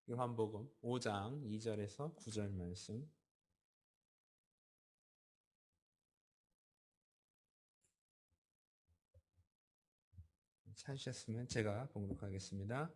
요한복음 5장 2절에서 9절 말씀 찾으셨으면 제가 봉독하겠습니다.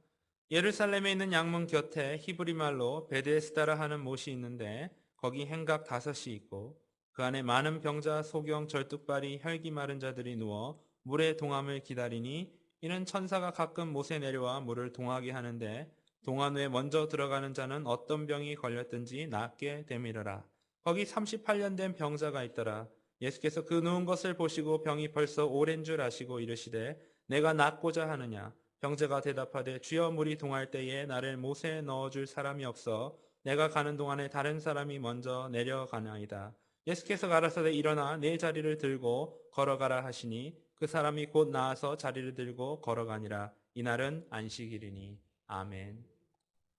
예루살렘에 있는 양문 곁에 히브리 말로 베데스다라 하는 못이 있는데 거기 행각 5이 있고 그 안에 많은 병자, 소경, 절뚝발이, 혈기 마른 자들이 누워 물의 동함을 기다리니 이는 천사가 가끔 못에 내려와 물을 동하게 하는데 동한 후에 먼저 들어가는 자는 어떤 병이 걸렸든지 낫게 되밀어라. 거기 38년 된 병자가 있더라. 예수께서 그 누운 것을 보시고 병이 벌써 오랜 줄 아시고 이르시되 내가 낫고자 하느냐. 병자가 대답하되 주여 물이 동할 때에 나를 못에 넣어줄 사람이 없어 내가 가는 동안에 다른 사람이 먼저 내려가나이다. 예수께서 가라사대 일어나 내 자리를 들고 걸어가라 하시니 그 사람이 곧 나아서 자리를 들고 걸어가니라. 이날은 안식일이니. 아멘.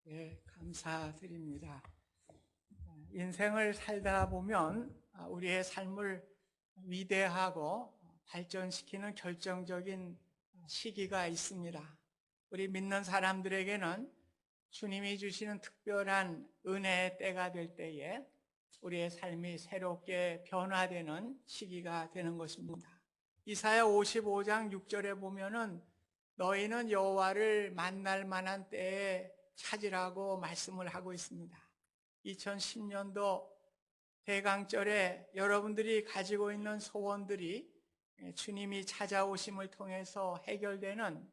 예, 감사드립니다. 인생을 살다 보면 우리의 삶을 위대하고 발전시키는 결정적인 시기가 있습니다. 우리 믿는 사람들에게는 주님이 주시는 특별한 은혜의 때가 될 때에 우리의 삶이 새롭게 변화되는 시기가 되는 것입니다. 이사야 55장 6절에 보면은 너희는 여호와를 만날 만한 때에 찾으라고 말씀을 하고 있습니다. 2010년도 대강절에 여러분들이 가지고 있는 소원들이 주님이 찾아오심을 통해서 해결되는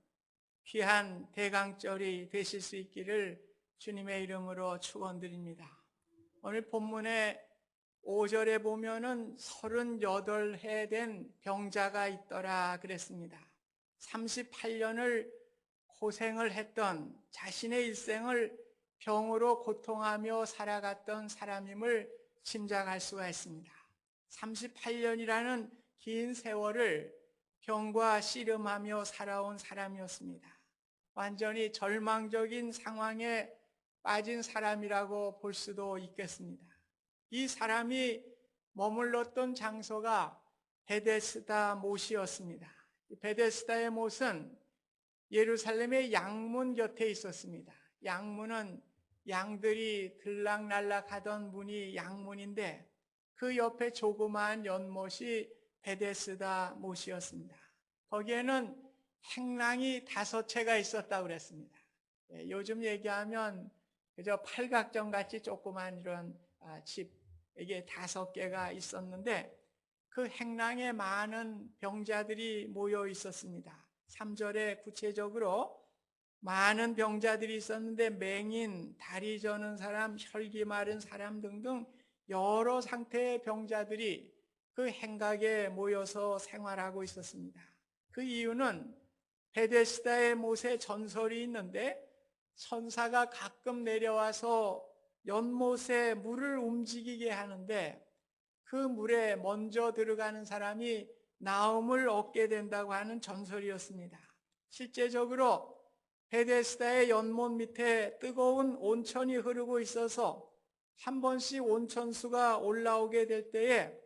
귀한 대강절이 되실 수 있기를 주님의 이름으로 축원드립니다. 오늘 본문의 5절에 보면은 38해 된 병자가 있더라 그랬습니다. 38년을 고생을 했던, 자신의 일생을 병으로 고통하며 살아갔던 사람임을 짐작할 수가 있습니다. 38년이라는 긴 세월을 병과 씨름하며 살아온 사람이었습니다. 완전히 절망적인 상황에 빠진 사람이라고 볼 수도 있겠습니다. 이 사람이 머물렀던 장소가 베데스다 못이었습니다. 베데스다의 못은 예루살렘의 양문 곁에 있었습니다. 양문은 양들이 들락날락 하던 문이 양문인데 그 옆에 조그마한 연못이 베데스다 못이었습니다. 거기에는 행랑이 5채가 있었다고 그랬습니다. 요즘 얘기하면 그저 팔각정 같이 조그만 이런 집, 이게 5개가 있었는데 그 행랑에 많은 병자들이 모여 있었습니다. 3절에 구체적으로 많은 병자들이 있었는데 맹인, 다리 저는 사람, 혈기 마른 사람 등등 여러 상태의 병자들이 그 행각에 모여서 생활하고 있었습니다. 그 이유는 베데스다의 못에 전설이 있는데 천사가 가끔 내려와서 연못에 물을 움직이게 하는데 그 물에 먼저 들어가는 사람이 나음을 얻게 된다고 하는 전설이었습니다. 실제적으로 베데스다의 연못 밑에 뜨거운 온천이 흐르고 있어서 한 번씩 온천수가 올라오게 될 때에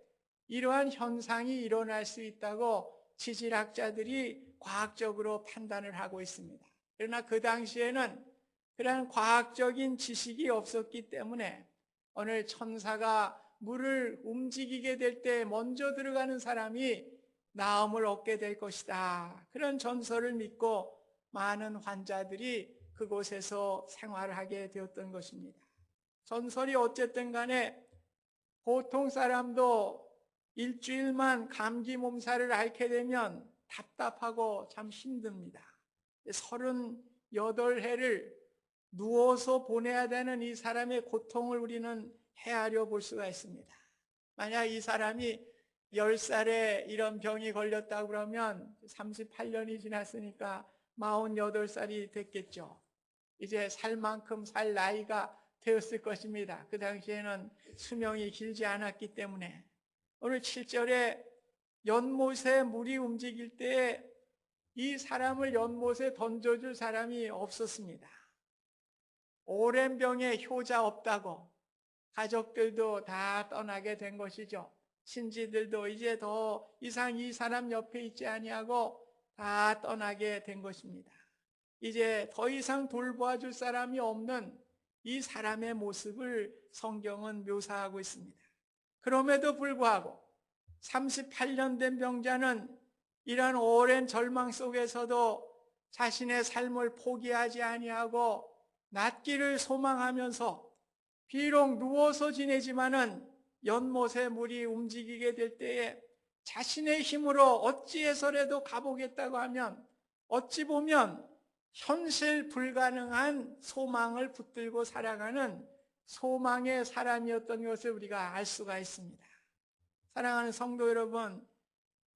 이러한 현상이 일어날 수 있다고 지질학자들이 과학적으로 판단을 하고 있습니다. 그러나 그 당시에는 그러한 과학적인 지식이 없었기 때문에 오늘 천사가 물을 움직이게 될 때 먼저 들어가는 사람이 나음을 얻게 될 것이다. 그런 전설을 믿고 많은 환자들이 그곳에서 생활하게 되었던 것입니다. 전설이 어쨌든 간에 보통 사람도 일주일만 감기 몸살을 앓게 되면 답답하고 참 힘듭니다. 38해를 누워서 보내야 되는 이 사람의 고통을 우리는 헤아려 볼 수가 있습니다. 만약 이 사람이 10살에 이런 병이 걸렸다고 그러면 38년이 지났으니까 48살이 됐겠죠. 이제 살 만큼 살 나이가 되었을 것입니다. 그 당시에는 수명이 길지 않았기 때문에. 오늘 7절에 연못에 물이 움직일 때 이 사람을 연못에 던져줄 사람이 없었습니다. 오랜 병에 효자 없다고 가족들도 다 떠나게 된 것이죠. 친지들도 이제 더 이상 이 사람 옆에 있지 아니하고 다 떠나게 된 것입니다. 이제 더 이상 돌보아줄 사람이 없는 이 사람의 모습을 성경은 묘사하고 있습니다. 그럼에도 불구하고 38년 된 병자는 이런 오랜 절망 속에서도 자신의 삶을 포기하지 아니하고 낫기를 소망하면서 비록 누워서 지내지만은 연못에 물이 움직이게 될 때에 자신의 힘으로 어찌해서라도 가보겠다고 하면 어찌 보면 현실 불가능한 소망을 붙들고 살아가는 소망의 사람이었던 것을 우리가 알 수가 있습니다. 사랑하는 성도 여러분,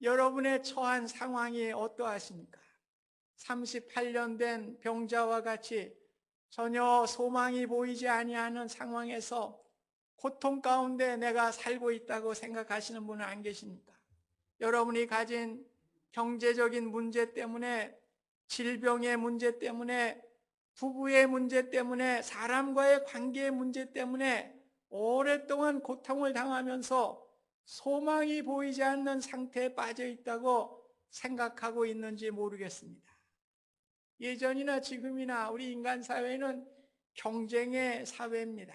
여러분의 처한 상황이 어떠하십니까? 38년 된 병자와 같이 전혀 소망이 보이지 아니하는 상황에서 고통 가운데 내가 살고 있다고 생각하시는 분은 안 계십니까? 여러분이 가진 경제적인 문제 때문에, 질병의 문제 때문에, 부부의 문제 때문에, 사람과의 관계의 문제 때문에 오랫동안 고통을 당하면서 소망이 보이지 않는 상태에 빠져 있다고 생각하고 있는지 모르겠습니다. 예전이나 지금이나 우리 인간 사회는 경쟁의 사회입니다.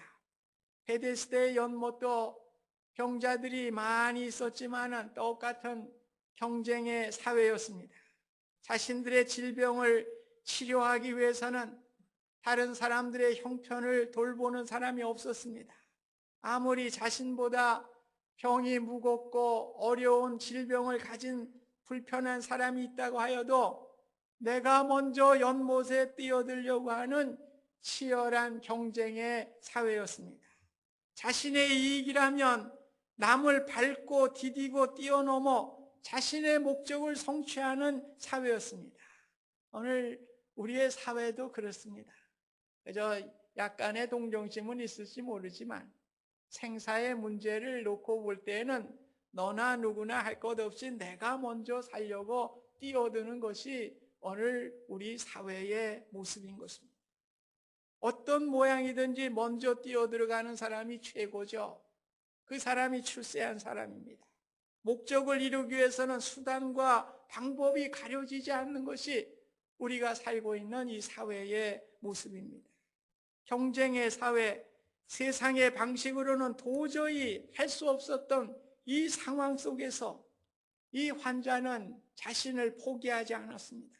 베데스다의 연못도 병자들이 많이 있었지만은 똑같은 경쟁의 사회였습니다. 자신들의 질병을 치료하기 위해서는 다른 사람들의 형편을 돌보는 사람이 없었습니다. 아무리 자신보다 병이 무겁고 어려운 질병을 가진 불편한 사람이 있다고 하여도 내가 먼저 연못에 뛰어들려고 하는 치열한 경쟁의 사회였습니다. 자신의 이익이라면 남을 밟고 디디고 뛰어넘어 자신의 목적을 성취하는 사회였습니다. 오늘 우리의 사회도 그렇습니다. 그저 약간의 동정심은 있을지 모르지만 생사의 문제를 놓고 볼 때에는 너나 누구나 할 것 없이 내가 먼저 살려고 뛰어드는 것이 오늘 우리 사회의 모습인 것입니다. 어떤 모양이든지 먼저 뛰어들어가는 사람이 최고죠. 그 사람이 출세한 사람입니다. 목적을 이루기 위해서는 수단과 방법이 가려지지 않는 것이 우리가 살고 있는 이 사회의 모습입니다. 경쟁의 사회, 세상의 방식으로는 도저히 할 수 없었던 이 상황 속에서 이 환자는 자신을 포기하지 않았습니다.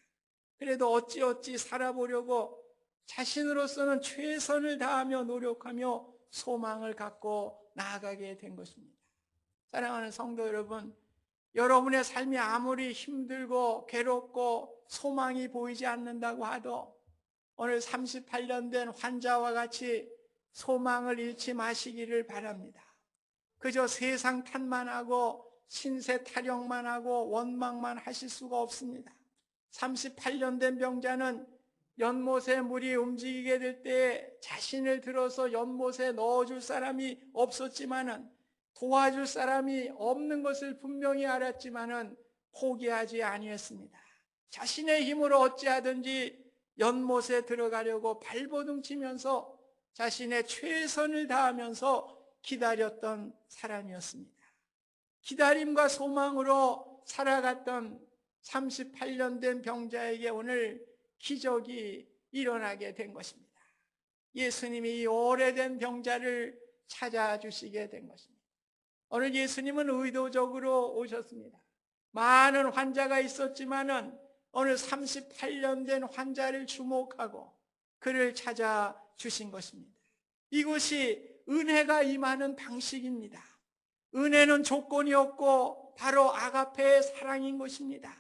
그래도 어찌어찌 살아보려고 자신으로서는 최선을 다하며 노력하며 소망을 갖고 나아가게 된 것입니다. 사랑하는 성도 여러분, 여러분의 삶이 아무리 힘들고 괴롭고 소망이 보이지 않는다고 하도 오늘 38년 된 환자와 같이 소망을 잃지 마시기를 바랍니다. 그저 세상 탓만 하고 신세 타령만 하고 원망만 하실 수가 없습니다. 38년 된 병자는 연못에 물이 움직이게 될 때에 자신을 들어서 연못에 넣어줄 사람이 없었지만은 도와줄 사람이 없는 것을 분명히 알았지만은 포기하지 아니했습니다. 자신의 힘으로 어찌하든지 연못에 들어가려고 발버둥 치면서 자신의 최선을 다하면서 기다렸던 사람이었습니다. 기다림과 소망으로 살아갔던 38년 된 병자에게 오늘 기적이 일어나게 된 것입니다. 예수님이 이 오래된 병자를 찾아주시게 된 것입니다. 오늘 예수님은 의도적으로 오셨습니다. 많은 환자가 있었지만은 오늘 38년 된 환자를 주목하고 그를 찾아주신 것입니다. 이것이 은혜가 임하는 방식입니다. 은혜는 조건이 없고 바로 아가페의 사랑인 것입니다.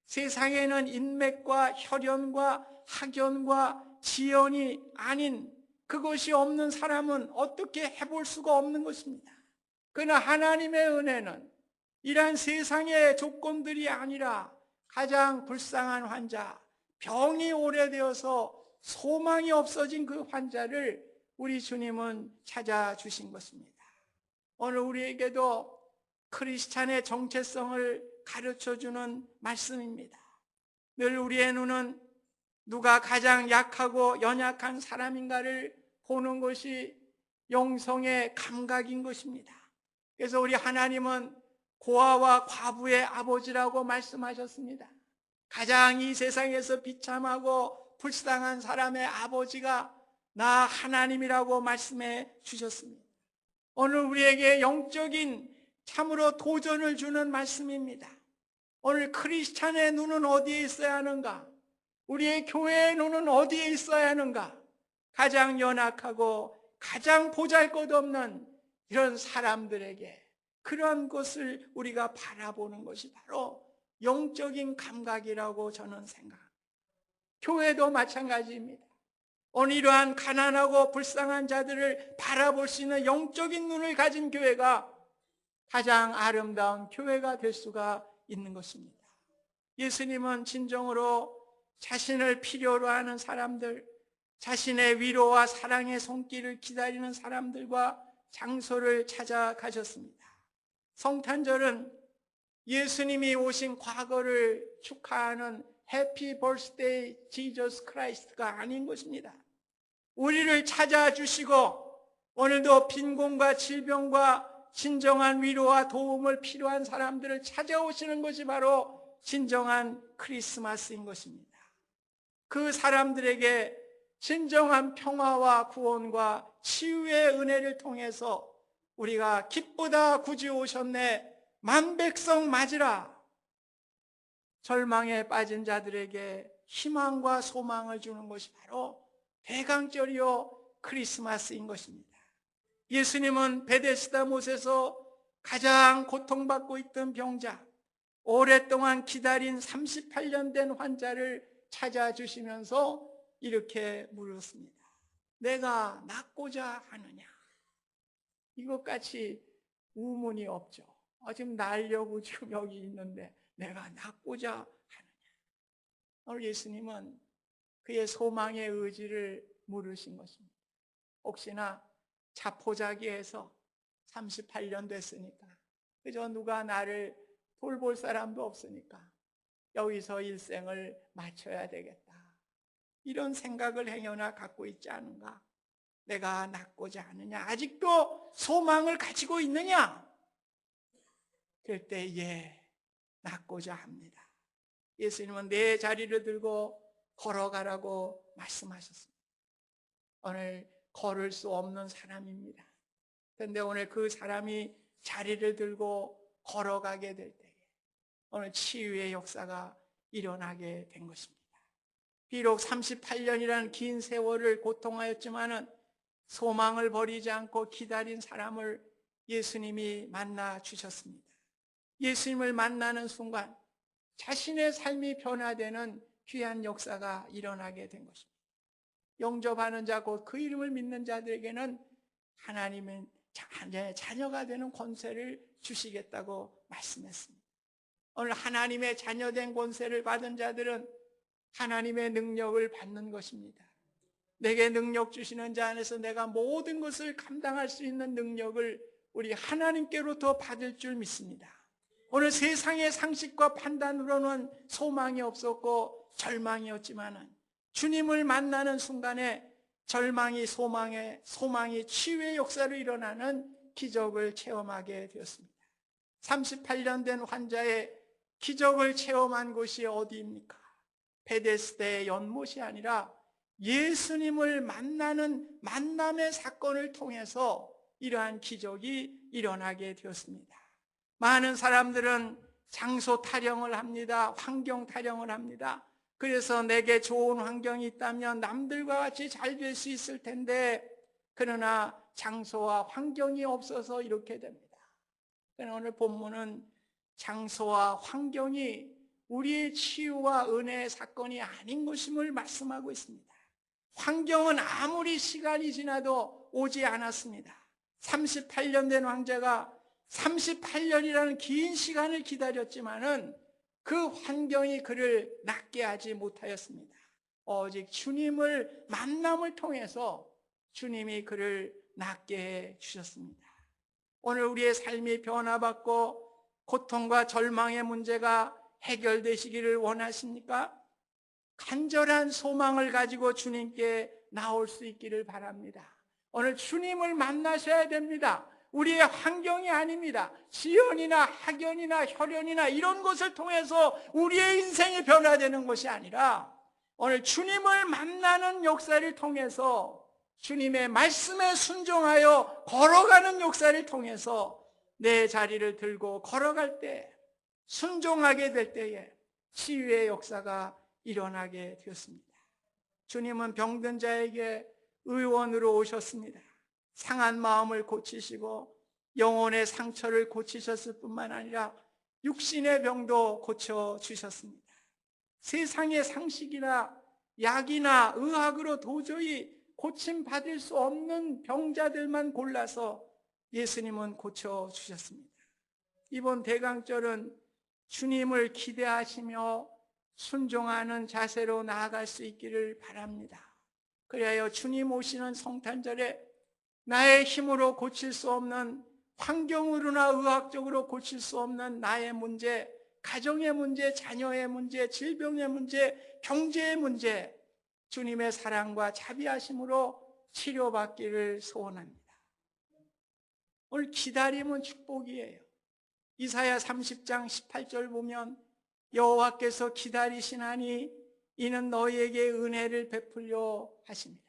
세상에는 인맥과 혈연과 학연과 지연이 아닌 그것이 없는 사람은 어떻게 해볼 수가 없는 것입니다. 그러나 하나님의 은혜는 이러한 세상의 조건들이 아니라 가장 불쌍한 환자, 병이 오래되어서 소망이 없어진 그 환자를 우리 주님은 찾아주신 것입니다. 오늘 우리에게도 크리스찬의 정체성을 가르쳐주는 말씀입니다. 늘 우리의 눈은 누가 가장 약하고 연약한 사람인가를 보는 것이 영성의 감각인 것입니다. 그래서 우리 하나님은 고아와 과부의 아버지라고 말씀하셨습니다. 가장 이 세상에서 비참하고 불쌍한 사람의 아버지가 나 하나님이라고 말씀해 주셨습니다. 오늘 우리에게 영적인 참으로 도전을 주는 말씀입니다. 오늘 크리스찬의 눈은 어디에 있어야 하는가? 우리의 교회의 눈은 어디에 있어야 하는가? 가장 연약하고 가장 보잘것없는 이런 사람들에게 그런 것을 우리가 바라보는 것이 바로 영적인 감각이라고 저는 생각합니다. 교회도 마찬가지입니다. 오늘 이러한 가난하고 불쌍한 자들을 바라볼 수 있는 영적인 눈을 가진 교회가 가장 아름다운 교회가 될 수가 있는 것입니다. 예수님은 진정으로 자신을 필요로 하는 사람들, 자신의 위로와 사랑의 손길을 기다리는 사람들과 장소를 찾아가셨습니다. 성탄절은 예수님이 오신 과거를 축하하는 해피 벌스데이 지저스 크라이스트가 아닌 것입니다. 우리를 찾아주시고 오늘도 빈곤과 질병과 진정한 위로와 도움을 필요한 사람들을 찾아오시는 것이 바로 진정한 크리스마스인 것입니다. 그 사람들에게 진정한 평화와 구원과 치유의 은혜를 통해서 우리가 기쁘다 구주 오셨네 만백성 맞으라, 절망에 빠진 자들에게 희망과 소망을 주는 것이 바로 대강절이요 크리스마스인 것입니다. 예수님은 베데스다 못에서 가장 고통받고 있던 병자, 오랫동안 기다린 38년 된 환자를 찾아주시면서 이렇게 물었습니다. 내가 낫고자 하느냐? 이것같이 우문이 없죠. 지금 날려고 지금 여기 있는데 내가 낫고자 하느냐? 오늘 예수님은 그의 소망의 의지를 물으신 것입니다. 혹시나 자포자기해서 38년 됐으니까 그저 누가 나를 돌볼 사람도 없으니까 여기서 일생을 마쳐야 되겠다, 이런 생각을 행여나 갖고 있지 않은가? 내가 낫고자 하느냐? 아직도 소망을 가지고 있느냐? 그럴 때 예, 낫고자 합니다. 예수님은 내 자리를 들고 걸어가라고 말씀하셨습니다. 오늘 걸을 수 없는 사람입니다. 그런데 오늘 그 사람이 자리를 들고 걸어가게 될 때에 오늘 치유의 역사가 일어나게 된 것입니다. 비록 38년이라는 긴 세월을 고통하였지만은 소망을 버리지 않고 기다린 사람을 예수님이 만나 주셨습니다. 예수님을 만나는 순간 자신의 삶이 변화되는 귀한 역사가 일어나게 된 것입니다. 영접하는 자, 곧 그 이름을 믿는 자들에게는 하나님의 자녀가 되는 권세를 주시겠다고 말씀했습니다. 오늘 하나님의 자녀된 권세를 받은 자들은 하나님의 능력을 받는 것입니다. 내게 능력 주시는 자 안에서 내가 모든 것을 감당할 수 있는 능력을 우리 하나님께로부터 받을 줄 믿습니다. 오늘 세상의 상식과 판단으로는 소망이 없었고 절망이었지만은 주님을 만나는 순간에 절망이 소망이 치유의 역사로 일어나는 기적을 체험하게 되었습니다. 38년 된 환자의 기적을 체험한 곳이 어디입니까? 베데스다의 연못이 아니라 예수님을 만나는 만남의 사건을 통해서 이러한 기적이 일어나게 되었습니다. 많은 사람들은 장소 타령을 합니다. 환경 타령을 합니다. 그래서 내게 좋은 환경이 있다면 남들과 같이 잘 될 수 있을 텐데, 그러나 장소와 환경이 없어서 이렇게 됩니다. 그러나 오늘 본문은 장소와 환경이 우리의 치유와 은혜의 사건이 아닌 것임을 말씀하고 있습니다. 환경은 아무리 시간이 지나도 오지 않았습니다. 38년 된 황제가 38년이라는 긴 시간을 기다렸지만은 그 환경이 그를 낫게 하지 못하였습니다. 오직 주님을 만남을 통해서 주님이 그를 낫게 해 주셨습니다. 오늘 우리의 삶이 변화받고 고통과 절망의 문제가 해결되시기를 원하십니까? 간절한 소망을 가지고 주님께 나올 수 있기를 바랍니다. 오늘 주님을 만나셔야 됩니다. 우리의 환경이 아닙니다. 지연이나 학연이나 혈연이나 이런 것을 통해서 우리의 인생이 변화되는 것이 아니라 오늘 주님을 만나는 역사를 통해서 주님의 말씀에 순종하여 걸어가는 역사를 통해서 내 자리를 들고 걸어갈 때, 순종하게 될 때에 치유의 역사가 일어나게 되었습니다. 주님은 병든 자에게 의원으로 오셨습니다. 상한 마음을 고치시고 영혼의 상처를 고치셨을 뿐만 아니라 육신의 병도 고쳐주셨습니다. 세상의 상식이나 약이나 의학으로 도저히 고침받을 수 없는 병자들만 골라서 예수님은 고쳐주셨습니다. 이번 대강절은 주님을 기대하시며 순종하는 자세로 나아갈 수 있기를 바랍니다. 그리하여 주님 오시는 성탄절에 나의 힘으로 고칠 수 없는, 환경으로나 의학적으로 고칠 수 없는 나의 문제, 가정의 문제, 자녀의 문제, 질병의 문제, 경제의 문제, 주님의 사랑과 자비하심으로 치료받기를 소원합니다. 오늘 기다림은 축복이에요. 이사야 30장 18절 보면 여호와께서 기다리시나니 이는 너희에게 은혜를 베풀려 하십니다.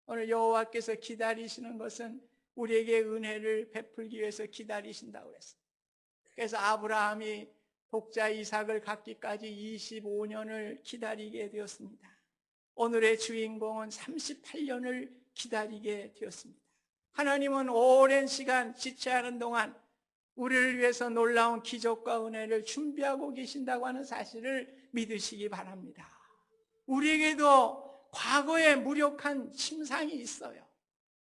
오늘 여호와께서 기다리시는 것은 우리에게 은혜를 베풀기 위해서 기다리신다고 그랬어요. 그래서 아브라함이 독자 이삭을 갖기까지 25년을 기다리게 되었습니다. 오늘의 주인공은 38년을 기다리게 되었습니다. 하나님은 오랜 시간 지체하는 동안 우리를 위해서 놀라운 기적과 은혜를 준비하고 계신다고 하는 사실을 믿으시기 바랍니다. 우리에게도 과거에 무력한 침상이 있어요.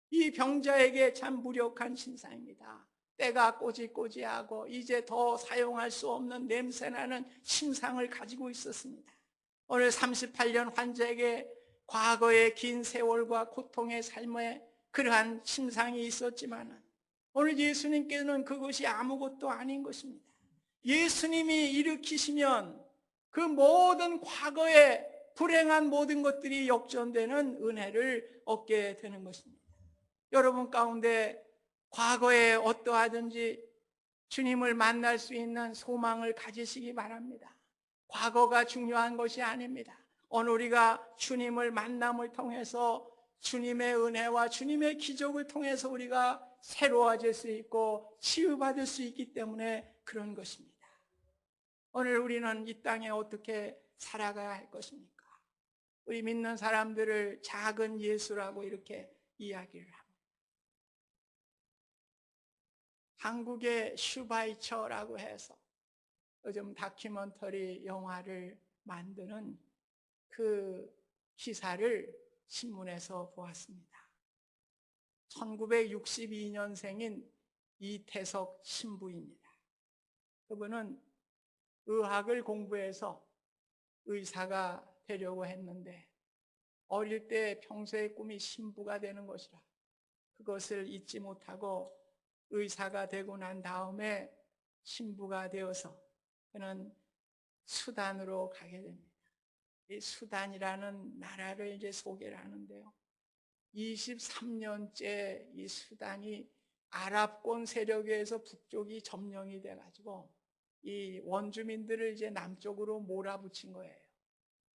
이 병자에게 참 무력한 침상입니다. 때가 꼬지꼬지하고 이제 더 사용할 수 없는 냄새나는 침상을 가지고 있었습니다. 오늘 38년 환자에게 과거의 긴 세월과 고통의 삶에 그러한 침상이 있었지만 오늘 예수님께는 그것이 아무것도 아닌 것입니다. 예수님이 일으키시면 그 모든 과거의 불행한 모든 것들이 역전되는 은혜를 얻게 되는 것입니다. 여러분 가운데 과거에 어떠하든지 주님을 만날 수 있는 소망을 가지시기 바랍니다. 과거가 중요한 것이 아닙니다. 오늘 우리가 주님을 만남을 통해서 주님의 은혜와 주님의 기적을 통해서 우리가 새로워질 수 있고 치유받을 수 있기 때문에 그런 것입니다. 오늘 우리는 이 땅에 어떻게 살아가야 할 것입니까? 우리 믿는 사람들을 작은 예수라고 이렇게 이야기를 합니다. 한국의 슈바이처라고 해서 요즘 다큐멘터리 영화를 만드는 그 기사를 신문에서 보았습니다. 1962년생인 이태석 신부입니다. 그분은 의학을 공부해서 의사가 되려고 했는데 어릴 때 평소의 꿈이 신부가 되는 것이라 그것을 잊지 못하고 의사가 되고 난 다음에 신부가 되어서 그는 수단으로 가게 됩니다. 이 수단이라는 나라를 이제 소개를 하는데요. 23년째 이 수단이 아랍권 세력에 의해서 북쪽이 점령이 돼가지고 이 원주민들을 이제 남쪽으로 몰아붙인 거예요.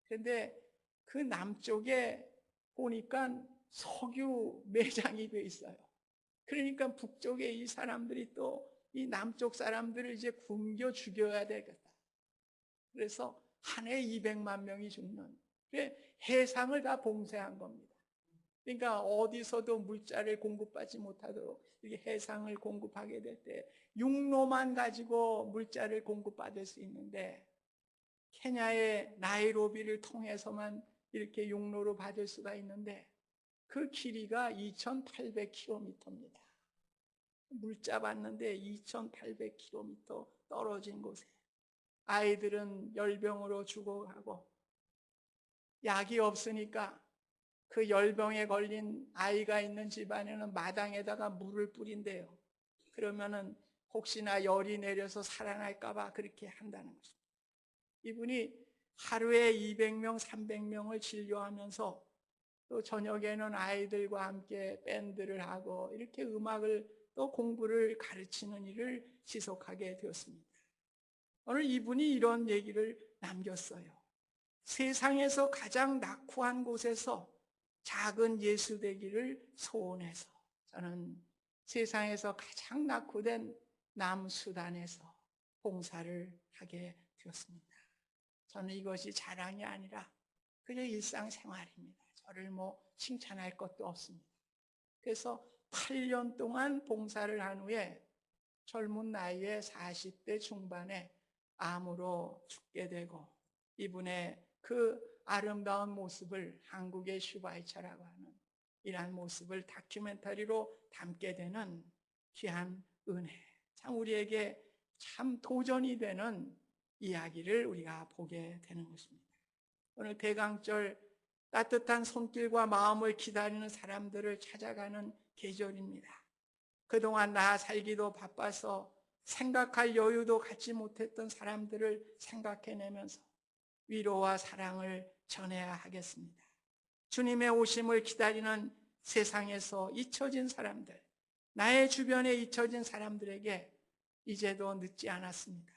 그런데 그 남쪽에 보니까 석유 매장이 돼 있어요. 그러니까 북쪽에 이 사람들이 또 이 남쪽 사람들을 이제 굶겨 죽여야 되겠다. 그래서 한 해 200만 명이 죽는 해상을 다 봉쇄한 겁니다. 그러니까 어디서도 물자를 공급받지 못하도록 이렇게 해상을 공급하게 될 때 육로만 가지고 물자를 공급받을 수 있는데 케냐의 나이로비를 통해서만 이렇게 육로로 받을 수가 있는데 그 길이가 2,800km입니다. 물자 받는데 2,800km 떨어진 곳에 아이들은 열병으로 죽어가고 약이 없으니까 그 열병에 걸린 아이가 있는 집안에는 마당에다가 물을 뿌린대요. 그러면은 혹시나 열이 내려서 살아날까 봐 그렇게 한다는 것입니다. 이분이 하루에 200명, 300명을 진료하면서 또 저녁에는 아이들과 함께 밴드를 하고 이렇게 음악을 또 공부를 가르치는 일을 지속하게 되었습니다. 오늘 이분이 이런 얘기를 남겼어요. 세상에서 가장 낙후한 곳에서 작은 예수 되기를 소원해서 저는 세상에서 가장 낙후된 남수단에서 봉사를 하게 되었습니다. 저는 이것이 자랑이 아니라 그저 일상생활입니다. 저를 칭찬할 것도 없습니다. 그래서 8년 동안 봉사를 한 후에 젊은 나이에 40대 중반에 암으로 죽게 되고, 이분의 그 아름다운 모습을 한국의 슈바이처라고 하는 이러한 모습을 다큐멘터리로 담게 되는 귀한 은혜, 참 우리에게 참 도전이 되는 이야기를 우리가 보게 되는 것입니다. 오늘 대강절 따뜻한 손길과 마음을 기다리는 사람들을 찾아가는 계절입니다. 그동안 나 살기도 바빠서 생각할 여유도 갖지 못했던 사람들을 생각해내면서 위로와 사랑을 전해야 하겠습니다. 주님의 오심을 기다리는 세상에서 잊혀진 사람들, 나의 주변에 잊혀진 사람들에게 이제도 늦지 않았습니다.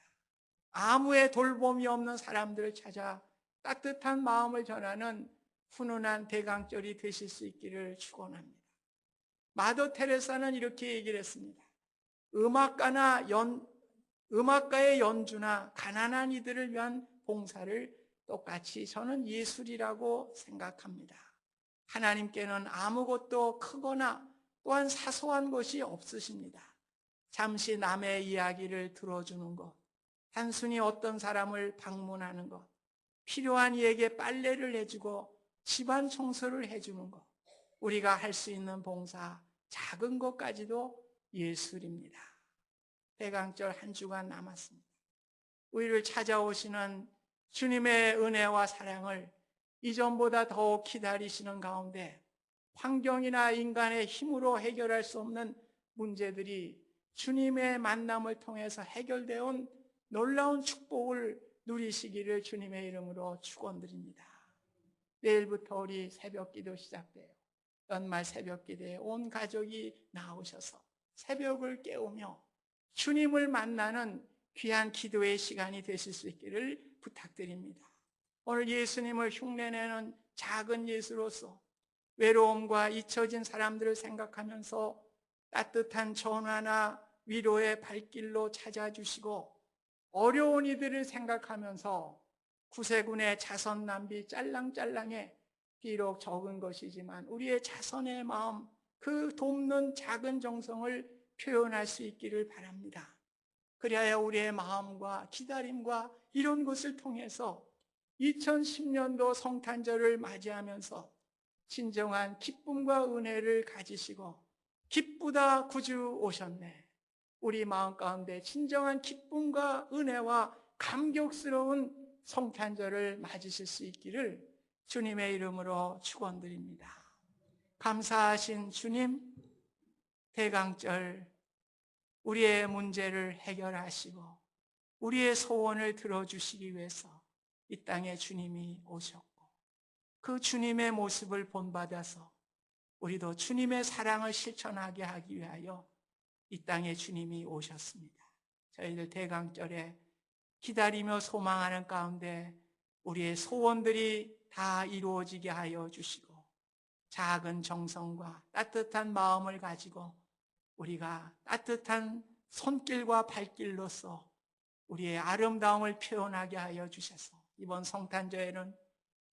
아무의 돌봄이 없는 사람들을 찾아 따뜻한 마음을 전하는 훈훈한 대강절이 되실 수 있기를 축원합니다. 마더 테레사는 이렇게 얘기를 했습니다. 음악가의 연주나 가난한 이들을 위한 봉사를 똑같이 저는 예술이라고 생각합니다. 하나님께는 아무것도 크거나 또한 사소한 것이 없으십니다. 잠시 남의 이야기를 들어주는 것, 단순히 어떤 사람을 방문하는 것, 필요한 이에게 빨래를 해주고 집안 청소를 해주는 것, 우리가 할 수 있는 봉사, 작은 것까지도 예술입니다. 대강절 한 주간 남았습니다. 우리를 찾아오시는 주님의 은혜와 사랑을 이전보다 더욱 기다리시는 가운데 환경이나 인간의 힘으로 해결할 수 없는 문제들이 주님의 만남을 통해서 해결되어 온 놀라운 축복을 누리시기를 주님의 이름으로 축원드립니다. 내일부터 우리 새벽기도 시작돼요. 연말 새벽기도에 온 가족이 나오셔서 새벽을 깨우며 주님을 만나는 귀한 기도의 시간이 되실 수 있기를 부탁드립니다. 오늘 예수님을 흉내내는 작은 예수로서 외로움과 잊혀진 사람들을 생각하면서 따뜻한 전화나 위로의 발길로 찾아주시고, 어려운 이들을 생각하면서 구세군의 자선 낭비 짤랑짤랑에 비록 적은 것이지만 우리의 자선의 마음, 그 돕는 작은 정성을 표현할 수 있기를 바랍니다. 그래야 우리의 마음과 기다림과 이런 것을 통해서 2010년도 성탄절을 맞이하면서 진정한 기쁨과 은혜를 가지시고, 기쁘다 구주 오셨네, 우리 마음 가운데 진정한 기쁨과 은혜와 감격스러운 성탄절을 맞으실 수 있기를 주님의 이름으로 축원드립니다. 감사하신 주님, 대강절 우리의 문제를 해결하시고 우리의 소원을 들어주시기 위해서 이 땅에 주님이 오셨고, 그 주님의 모습을 본받아서 우리도 주님의 사랑을 실천하게 하기 위하여 이 땅에 주님이 오셨습니다. 저희들 대강절에 기다리며 소망하는 가운데 우리의 소원들이 다 이루어지게 하여 주시고, 작은 정성과 따뜻한 마음을 가지고 우리가 따뜻한 손길과 발길로서 우리의 아름다움을 표현하게 하여 주셔서 이번 성탄절에는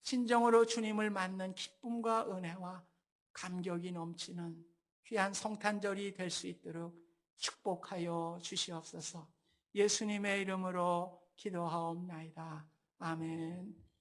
진정으로 주님을 맞는 기쁨과 은혜와 감격이 넘치는 귀한 성탄절이 될 수 있도록 축복하여 주시옵소서. 예수님의 이름으로 기도하옵나이다. 아멘.